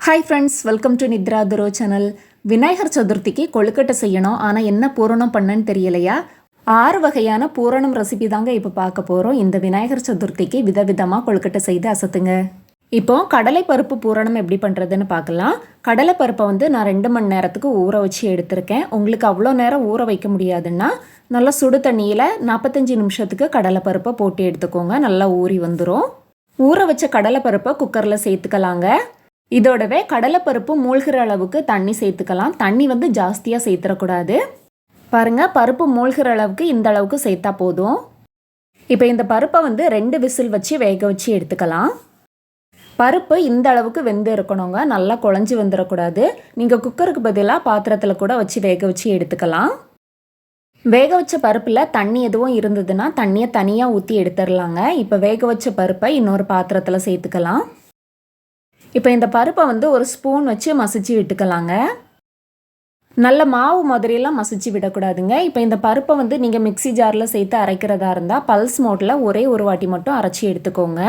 Hi friends, welcome to Nithra துரோ channel. Vinayagar சதுர்த்திக்கு கொழுக்கட்டை செய்யணும். ஆனால் என்ன பூரணம் பண்ணன்னு தெரியலையா? 6 வகையான பூரணம் ரெசிபி தாங்க இப்போ பார்க்க போகிறோம். இந்த விநாயகர் சதுர்த்திக்கு விதவிதமாக கொழுக்கட்டை செய்து அசத்துங்க. இப்போ கடலைப்பருப்பு பூரணம் எப்படி பண்ணுறதுன்னு பார்க்கலாம். கடலைப்பருப்பை நான் 2 மணி நேரத்துக்கு ஊற வச்சு எடுத்திருக்கேன். உங்களுக்கு அவ்வளோ நேரம் ஊற வைக்க முடியாதுன்னா நல்லா சுடு தண்ணியில் 45 நிமிஷத்துக்கு கடலைப்பருப்பை போட்டு எடுத்துக்கோங்க. நல்லா ஊறி வந்துடும். ஊற வச்ச கடலைப்பருப்பை குக்கரில் சேர்த்துக்கலாங்க. இதோடவே கடலைப்பருப்பு மூழ்கிற அளவுக்கு தண்ணி சேர்த்துக்கலாம். தண்ணி ஜாஸ்தியாக சேர்த்துடக்கூடாது. பாருங்கள், பருப்பு மூழ்கிற அளவுக்கு இந்த அளவுக்கு சேர்த்தா போதும். இப்போ இந்த பருப்பை 2 விசில் வச்சு வேக வச்சு எடுத்துக்கலாம். பருப்பு இந்த அளவுக்கு வெந்து இருக்கணுங்க. நல்லா குழஞ்சி வந்துடக்கூடாது. நீங்கள் குக்கருக்கு பதிலாக பாத்திரத்தில் கூட வச்சு வேக வச்சு எடுத்துக்கலாம். வேக வச்ச பருப்பில் தண்ணி எதுவும் இருந்ததுன்னா தண்ணியை தனியாக ஊற்றி எடுத்துடலாங்க. இப்போ வேக வச்ச பருப்பை இன்னொரு பாத்திரத்தில் சேர்த்துக்கலாம். இப்போ இந்த பருப்பை ஒரு ஸ்பூன் வச்சு மசிச்சு விட்டுக்கலாங்க. நல்ல மாவு மாதிரியெல்லாம் மசிச்சு விடக்கூடாதுங்க. இப்போ இந்த பருப்பை நீங்கள் மிக்சி ஜாரில் சேர்த்து அரைக்கிறதா இருந்தால் பல்ஸ் மோட்டில் ஒரே ஒரு வாட்டி மட்டும் அரைச்சி எடுத்துக்கோங்க.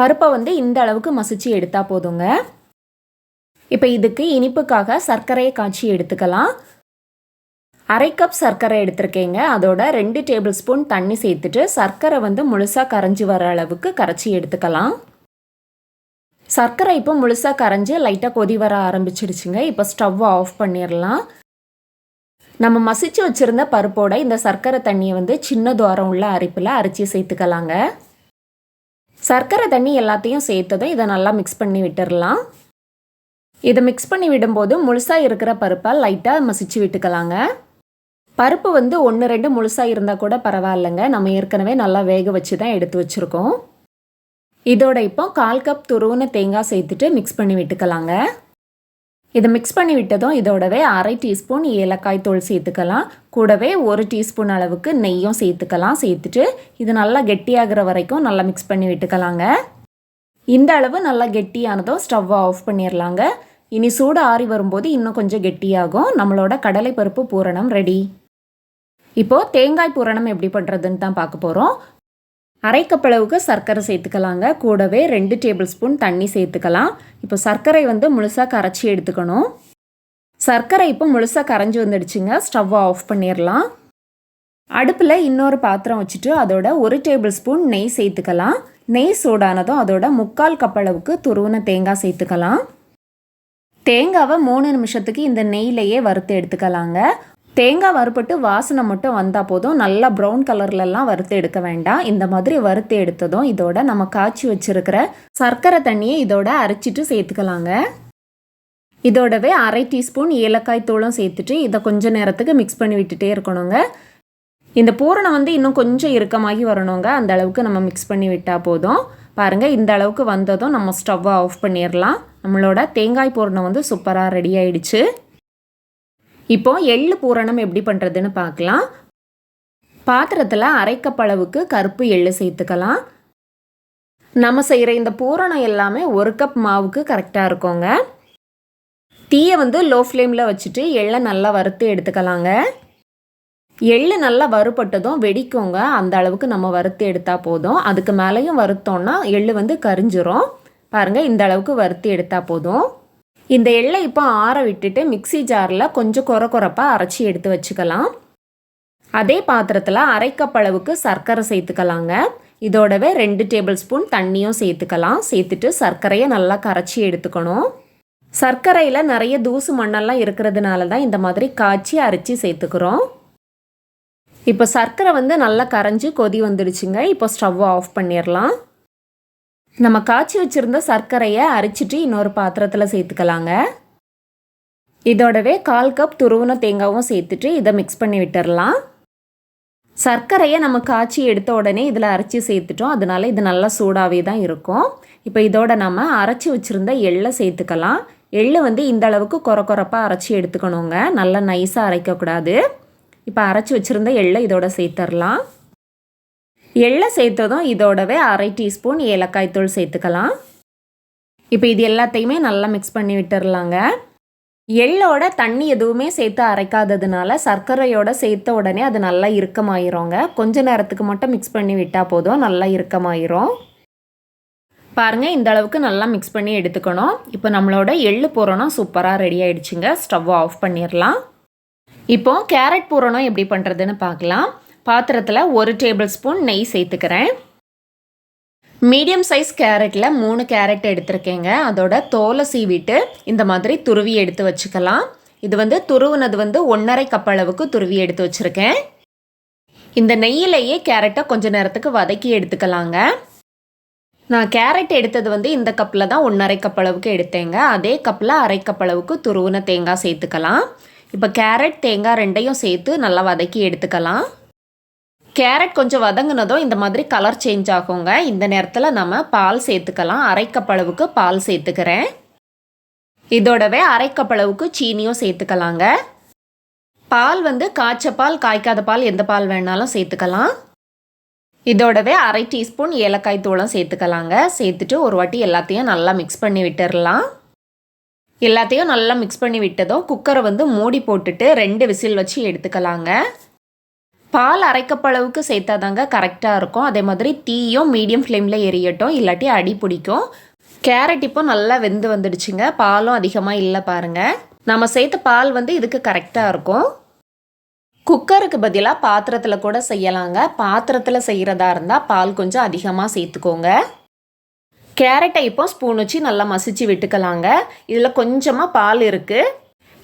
பருப்பை இந்த அளவுக்கு மசிச்சு எடுத்தால் போதுங்க. இப்போ இதுக்கு இனிப்புக்காக சர்க்கரையை காய்ச்சி எடுத்துக்கலாம். 1/2 கப் சர்க்கரை எடுத்திருக்கேங்க. அதோட 2 டேபிள் ஸ்பூன் தண்ணி சேர்த்துட்டு சர்க்கரை முழுசாக கரைஞ்சி வர அளவுக்கு கரைச்சி எடுத்துக்கலாம். சர்க்கரை இப்போ முழுசாக கரைஞ்சி லைட்டாக கொதி வர ஆரம்பிச்சிடுச்சுங்க. இப்போ ஸ்டவ்வை ஆஃப் பண்ணிடலாம். நம்ம மசிச்சு வச்சுருந்த பருப்போட இந்த சர்க்கரை தண்ணியை சின்ன துவாரம் உள்ள அரிப்பில் அரைச்சி சேர்த்துக்கலாங்க. சர்க்கரை தண்ணி எல்லாத்தையும் சேர்த்ததும் இதை நல்லா மிக்ஸ் பண்ணி விட்டுடலாம். இதை மிக்ஸ் பண்ணி விடும்போது முழுசாக இருக்கிற பருப்பை லைட்டாக மசிச்சு விட்டுக்கலாங்க. பருப்பு 1 2 முழுசாக இருந்தால் கூட பரவாயில்லைங்க. நம்ம ஏற்கனவே நல்லா வேக வச்சு தான் எடுத்து வச்சுருக்கோம். இதோட இப்போ 1/4 கப் துருவன தேங்காய் சேர்த்துட்டு மிக்ஸ் பண்ணி விட்டுக்கலாங்க. இதை மிக்ஸ் பண்ணி விட்டதும் இதோடவே 1/2 டீஸ்பூன் ஏலக்காய் தூள் சேர்த்துக்கலாம். கூடவே 1 டீஸ்பூன் அளவுக்கு நெய்யும் சேர்த்துக்கலாம். சேர்த்துட்டு இது நல்லா கெட்டியாகிற வரைக்கும் நல்லா மிக்ஸ் பண்ணி விட்டுக்கலாங்க. இந்த அளவு நல்லா கெட்டியானதும் ஸ்டவ்வை ஆஃப் பண்ணிடலாங்க. இனி சூடு ஆறி வரும்போது இன்னும் கொஞ்சம் கெட்டியாகும். நம்மளோட கடலைப்பருப்பு பூரணம் ரெடி. இப்போது தேங்காய் பூரணம் எப்படி பண்ணுறதுன்னு தான் பார்க்க போகிறோம். 1/2 கப் அளவுக்கு சர்க்கரை சேர்த்துக்கலாங்க. கூடவே 2 டேபிள் ஸ்பூன் தண்ணி சேர்த்துக்கலாம். இப்போ சர்க்கரை முழுசாக கரைச்சி எடுத்துக்கணும். சர்க்கரை இப்போ முழுசாக கரைஞ்சி வந்துடுச்சுங்க. ஸ்டவ்வை ஆஃப் பண்ணிடலாம். அடுப்பில் இன்னொரு பாத்திரம் வச்சுட்டு அதோட 1 டேபிள் ஸ்பூன் நெய் சேர்த்துக்கலாம். நெய் சூடானதும் அதோட 3/4 கப் அளவுக்கு துருவன தேங்காய் சேர்த்துக்கலாம். தேங்காவை 3 நிமிஷத்துக்கு இந்த நெய்யிலையே வறுத்து எடுத்துக்கலாங்க. தேங்காய் வறுப்பட்டு வாசனை மட்டும் வந்தால் போதும். நல்லா ப்ரௌன் கலர்லலாம் வறுத்து எடுக்க வேண்டாம். இந்த மாதிரி வறுத்து எடுத்ததும் இதோட நம்ம காய்ச்சி வச்சுருக்கிற சர்க்கரை தண்ணியை இதோட அரைச்சிட்டு சேர்த்துக்கலாங்க. இதோடவே 1/2 டீஸ்பூன் ஏலக்காய் தூளும் சேர்த்துட்டு இதை கொஞ்சம் நேரத்துக்கு மிக்ஸ் பண்ணி விட்டுட்டே இருக்கணுங்க. இந்த பூரணம் இன்னும் கொஞ்சம் இறுக்கமாகி வரணுங்க. அந்த அளவுக்கு நம்ம மிக்ஸ் பண்ணி விட்டால் போதும். பாருங்கள், இந்த அளவுக்கு வந்ததும் நம்ம ஸ்டவ்வை ஆஃப் பண்ணிடலாம். நம்மளோட தேங்காய் பூரணம் சூப்பராக ரெடி ஆயிடுச்சு. இப்போ எள்ளு பூரணம் எப்படி பண்ணுறதுன்னு பார்க்கலாம். பாத்திரத்தில் 1/2 கப் அளவுக்கு கருப்பு எள்ளு சேர்த்துக்கலாம். நம்ம செய்கிற இந்த பூரணம் எல்லாமே 1 கப் மாவுக்கு கரெக்டாக இருக்குங்க. தீயை லோ ஃப்ளேமில் வச்சுட்டு எள்ளை நல்லா வறுத்து எடுத்துக்கலாங்க. எள்ளு நல்லா வறுபட்டதும் வெடிக்குங்க. அந்த அளவுக்கு நம்ம வறுத்து எடுத்தால் போதும். அதுக்கு மேலேயும் வறுத்தோன்னா எள்ளு கரிஞ்சிரும். பாருங்கள், இந்த அளவுக்கு வறுத்து எடுத்தால் போதும். இந்த எள்ளை இப்போ ஆற விட்டுட்டு மிக்சி ஜாரில் கொஞ்சம் கொரப்பாக அரைச்சி எடுத்து வச்சுக்கலாம். அதே பாத்திரத்தில் 1/2 கப் அளவுக்கு சர்க்கரை சேர்த்துக்கலாங்க. இதோடவே 2 டேபிள் ஸ்பூன் தண்ணியும் சேர்த்துக்கலாம். சேர்த்துட்டு சர்க்கரையை நல்லா கரைச்சி எடுத்துக்கணும். சர்க்கரையில் நிறைய தூசு மண்ணெல்லாம் இருக்கிறதுனால தான் இந்த மாதிரி காய்ச்சி அரைச்சி சேர்த்துக்கிறோம். இப்போ சர்க்கரை நல்லா கரைஞ்சி கொதி வந்துடுச்சுங்க. இப்போ ஸ்டவ்வை ஆஃப் பண்ணிடலாம். நம்ம காய்ச்சி வச்சுருந்த சர்க்கரையை அரைச்சிட்டு இன்னொரு பாத்திரத்தில் சேர்த்துக்கலாங்க. இதோடவே 1/4 கப் துருவன தேங்காயும் சேர்த்துட்டு இதை மிக்ஸ் பண்ணி விட்டுடலாம். சர்க்கரையை நம்ம காய்ச்சி எடுத்த உடனே இதில் அரைச்சி சேர்த்துட்டோம். அதனால இது நல்லா சூடாகவே தான் இருக்கும். இப்போ இதோட நம்ம அரைச்சி வச்சுருந்த எள்ளை சேர்த்துக்கலாம். எள்ளு இந்த அளவுக்கு கொரப்பாக அரைச்சி எடுத்துக்கணுங்க. நல்லா நைஸாக அரைக்கக்கூடாது. இப்போ அரைச்சி வச்சுருந்த எள்ளை இதோட சேர்த்துடலாம். எள்ளை சேர்த்ததும் இதோடவே 1/2 டீஸ்பூன் ஏலக்காய் தூள் சேர்த்துக்கலாம். இப்போ இது எல்லாத்தையுமே நல்லா மிக்ஸ் பண்ணி விட்டுடலாங்க. எள்ளோட தண்ணி எதுவுமே சேர்த்து அரைக்காததுனால சர்க்கரையோட சேர்த்த உடனே அது நல்லா இறுக்கமாயிருங்க. கொஞ்ச நேரத்துக்கு மட்டும் மிக்ஸ் பண்ணி விட்டால் போதும், நல்லா இறுக்கமாயிரும். பாருங்கள், இந்த அளவுக்கு நல்லா மிக்ஸ் பண்ணி எடுத்துக்கணும். இப்போ நம்மளோட எள்ளு பூரணம் சூப்பராக ரெடி ஆகிடுச்சுங்க. ஸ்டவ்வை ஆஃப் பண்ணிடலாம். இப்போ கேரட் பூரணம் எப்படி பண்ணுறதுன்னு பார்க்கலாம். பாத்திரத்தில் 1 டேபிள் ஸ்பூன் நெய் சேர்த்துக்கிறேன். மீடியம் சைஸ் கேரட்டில் 3 கேரட் எடுத்திருக்கேங்க. அதோட தோலை சீவிட்டு இந்த மாதிரி துருவி எடுத்து வச்சுக்கலாம். இது துருவுனது 1.5 கப் அளவுக்கு துருவி எடுத்து வச்சுருக்கேன். இந்த நெய்யிலேயே கேரட்டை கொஞ்சம் நேரத்துக்கு வதக்கி எடுத்துக்கலாங்க. நான் கேரட் எடுத்தது இந்த கப்பில் தான் 1.5 கப் அளவுக்கு எடுத்தேங்க. அதே கப்பில் 1/2 கப் அளவுக்கு துருவுன தேங்காய் சேர்த்துக்கலாம். இப்போ கேரட் தேங்காய் ரெண்டையும் சேர்த்து நல்லா வதக்கி எடுத்துக்கலாம். கேரட் கொஞ்சம் வதங்கினதும் இந்த மாதிரி கலர் சேஞ்ச் ஆகுங்க. இந்த நேரத்தில் நம்ம பால் சேர்த்துக்கலாம். 1/2 கப் அளவுக்கு பால் சேர்த்துக்கிறேன். இதோடவே 1/2 கப் அளவுக்கு சீனியும் சேர்த்துக்கலாங்க. பால் காய்ச்ச பால், காய்க்காத பால், எந்த பால் வேணாலும் சேர்த்துக்கலாம். இதோடவே 1/2 டீஸ்பூன் ஏலக்காய் தூளும் சேர்த்துக்கலாங்க. சேர்த்துட்டு ஒரு வாட்டி எல்லாத்தையும் நல்லா மிக்ஸ் பண்ணி விட்டுடலாம். எல்லாத்தையும் நல்லா மிக்ஸ் பண்ணி விட்டதும் குக்கரை மூடி போட்டுட்டு 2 விசில் வச்சு எடுத்துக்கலாங்க. பால் 1/2 கப் அளவுக்கு சேர்த்தாதாங்க கரெக்டாக இருக்கும். அதே மாதிரி தீயும் மீடியம் ஃப்ளேமில் எரியட்டும், இல்லாட்டி அடி பிடிக்கும். கேரட் இப்போ நல்லா வெந்து வந்துடுச்சுங்க. பாலும் அதிகமாக இல்லை பாருங்கள். நம்ம சேர்த்த பால் இதுக்கு கரெக்டாக இருக்கும். குக்கருக்கு பதிலாக பாத்திரத்தில் கூட செய்யலாங்க. பாத்திரத்தில் செய்கிறதா இருந்தால் பால் கொஞ்சம் அதிகமாக சேர்த்துக்கோங்க. கேரட்டை இப்போ ஸ்பூன் வச்சு நல்லா மசிச்சு விட்டுக்கலாங்க. இதில் கொஞ்சமாக பால் இருக்குது.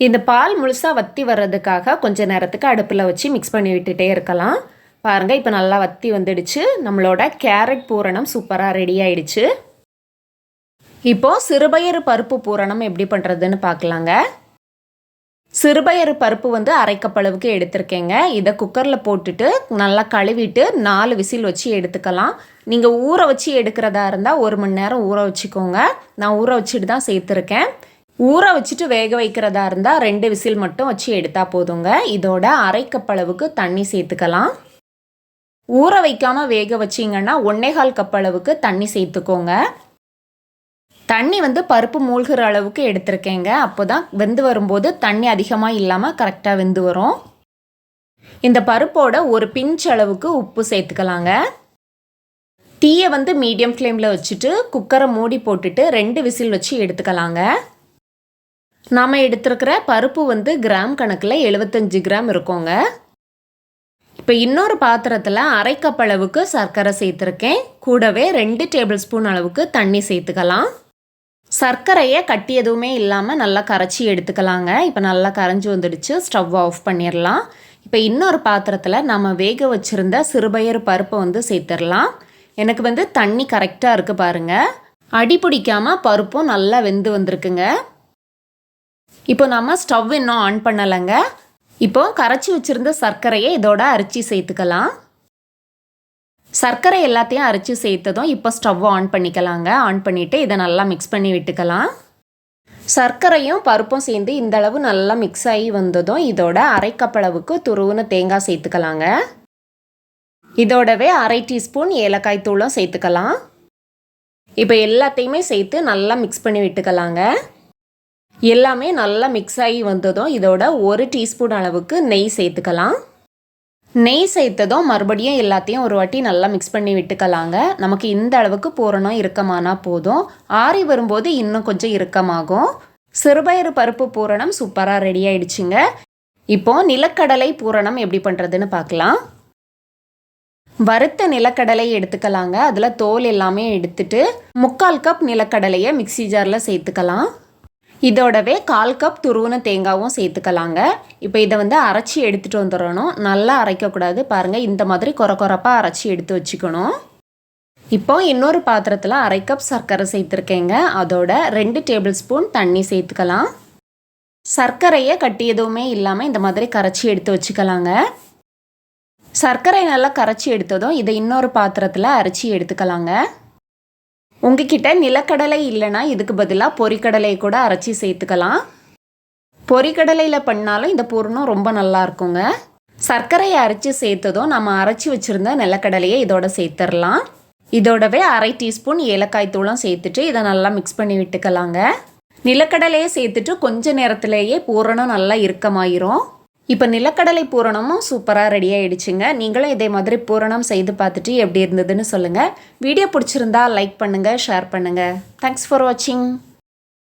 இந்த பால் முழுசாக வற்றி வர்றதுக்காக கொஞ்சம் நேரத்துக்கு அடுப்பில் வச்சு மிக்ஸ் பண்ணி விட்டுட்டே இருக்கலாம். பாருங்கள், இப்போ நல்லா வற்றி வந்துடுச்சு. நம்மளோட கேரட் பூரணம் சூப்பராக ரெடி ஆயிடுச்சு. இப்போது சிறுபயறு பருப்பு பூரணம் எப்படி பண்ணுறதுன்னு பார்க்கலாங்க. சிறுபயறு பருப்பு 1/2 கப் அளவுக்கு எடுத்திருக்கேங்க. இதை குக்கரில் போட்டுட்டு நல்லா கழுவிட்டு 4 விசில் வச்சு எடுத்துக்கலாம். நீங்கள் ஊற வச்சு எடுக்கிறதா இருந்தால் 1 மணி நேரம் ஊற வச்சுக்கோங்க. நான் ஊற வச்சுட்டு தான் சேர்த்துருக்கேன். ஊற வச்சுட்டு வேக வைக்கிறதா இருந்தால் 2 விசில் மட்டும் வச்சு எடுத்தால் போதுங்க. இதோட 1/2 கப் அளவுக்கு தண்ணி சேர்த்துக்கலாம். ஊற வைக்காமல் வேக வச்சிங்கன்னா 1.25 கப் அளவுக்கு தண்ணி சேர்த்துக்கோங்க. தண்ணி பருப்பு மூழ்கிற அளவுக்கு எடுத்திருக்கேங்க. அப்போ தான் வெந்து வரும்போது தண்ணி அதிகமாக இல்லாமல் கரெக்டாக வெந்து வரும். இந்த பருப்போட ஒரு பிஞ்ச் அளவுக்கு உப்பு சேர்த்துக்கலாங்க. தீயை மீடியம் ஃப்ளேமில் வச்சுட்டு குக்கரை மூடி போட்டுட்டு 2 விசில் வச்சு எடுத்துக்கலாங்க. நாம் எடுத்துருக்கிற பருப்பு கிராம் கணக்கில் 75 கிராம் இருக்குங்க. இப்போ இன்னொரு பாத்திரத்தில் 1/2 கப் அளவுக்கு சர்க்கரை சேர்த்துருக்கேன். கூடவே 2 டேபிள் ஸ்பூன் அளவுக்கு தண்ணி சேர்த்துக்கலாம். சர்க்கரையை கட்டி எதுவுமே இல்லாமல் நல்லா கரைச்சி எடுத்துக்கலாங்க. இப்போ நல்லா கரைஞ்சி வந்துடுச்சு. ஸ்டவ் ஆஃப் பண்ணிடலாம். இப்போ இன்னொரு பாத்திரத்தில் நம்ம வேக வச்சுருந்த சிறுபயறு பருப்பை சேர்த்துடலாம். எனக்கு தண்ணி கரெக்டாக இருக்குது பாருங்கள். அடி பிடிக்காமல் பருப்பும் நல்லா வெந்து வந்திருக்குங்க. இப்போ நம்ம ஸ்டவ் இன்னும் ஆன் பண்ணலைங்க. இப்போ கரைச்சி வச்சுருந்த சர்க்கரையை இதோட அரைச்சி சேர்த்துக்கலாம். சர்க்கரை எல்லாத்தையும் அரைச்சி சேர்த்ததும் இப்போ ஸ்டவ் ஆன் பண்ணிக்கலாங்க. ஆன் பண்ணிவிட்டு இதை நல்லா மிக்ஸ் பண்ணி விட்டுக்கலாம். சர்க்கரையும் பருப்பும் சேர்ந்து இந்த அளவு நல்லா மிக்ஸ் ஆகி வந்ததும் இதோட 1/2 கப் அளவுக்கு துருவுன தேங்காய் சேர்த்துக்கலாங்க. இதோடவே 1/2 டீஸ்பூன் ஏலக்காய் தூளும் சேர்த்துக்கலாம். இப்போ எல்லாத்தையுமே சேர்த்து நல்லா மிக்ஸ் பண்ணி விட்டுக்கலாங்க. எல்லாமே நல்லா மிக்ஸ் ஆகி வந்ததும் இதோட 1 டீஸ்பூன் அளவுக்கு நெய் சேர்த்துக்கலாம். நெய் சேர்த்ததும் மறுபடியும் எல்லாத்தையும் ஒரு வாட்டி நல்லா மிக்ஸ் பண்ணி விட்டுக்கலாங்க. நமக்கு இந்த அளவுக்கு பூரணம் இறுக்கமானா போதும். ஆறி வரும்போது இன்னும் கொஞ்சம் இறுக்கமாகும். சிறுபயறு பருப்பு பூரணம் சூப்பராக ரெடி ஆயிடுச்சுங்க. இப்போது நிலக்கடலை பூரணம் எப்படி பண்ணுறதுன்னு பார்க்கலாம். வறுத்த நிலக்கடலை எடுத்துக்கலாங்க. அதில் தோல் எல்லாமே எடுத்துட்டு 3/4 கப் நிலக்கடலையை மிக்ஸி ஜாரில் சேர்த்துக்கலாம். இதோடவே 1/4 கப் துருவுன தேங்காயும் சேர்த்துக்கலாங்க. இப்போ இதை அரைச்சி எடுத்துகிட்டு வந்துடணும். நல்லா அரைக்கக்கூடாது பாருங்கள். இந்த மாதிரி கொரப்பாக அரைச்சி எடுத்து வச்சுக்கணும். இப்போ இன்னொரு பாத்திரத்தில் 1/2 கப் சர்க்கரை சேர்த்துருக்கேங்க. அதோட 2 டேபிள் ஸ்பூன் தண்ணி சேர்த்துக்கலாம். சர்க்கரையை கட்டி எதுவுமே இல்லாமல் இந்த மாதிரி கரைச்சி எடுத்து வச்சுக்கலாங்க. சர்க்கரை நல்லா கரைச்சி எடுத்ததும் இதை இன்னொரு பாத்திரத்தில் அரைச்சி எடுத்துக்கலாங்க. உங்ககிட்ட நிலக்கடலை இல்லைன்னா இதுக்கு பதிலாக பொரிக்கடலை கூட அரைச்சி சேர்த்துக்கலாம். பொரிக்கடலையில் பண்ணாலும் இந்த பூரணம் ரொம்ப நல்லா இருக்குங்க. சர்க்கரையை அரைச்சி சேர்த்ததும் நம்ம அரைச்சி வச்சுருந்த நிலக்கடலையை இதோட சேர்த்துடலாம். இதோடவே 1/2 டீஸ்பூன் ஏலக்காய் தூளும் சேர்த்துட்டு இதை நல்லா மிக்ஸ் பண்ணி விட்டுக்கலாங்க. நிலக்கடலையை சேர்த்துட்டு கொஞ்ச நேரத்திலேயே பூரணம் நல்லா இறுக்கமாயிரும். இப்போ நிலக்கடலை பூரணமும் சூப்பராக ரெடி ஆகிடுச்சுங்க. நீங்களும் இதே மாதிரி பூரணம் செய்து பார்த்துட்டு எப்படி இருந்ததுன்னு சொல்லுங்கள். வீடியோ பிடிச்சிருந்தா லைக் பண்ணுங்கள், ஷேர் பண்ணுங்கள். தேங்க்ஸ் ஃபார் வாட்சிங்.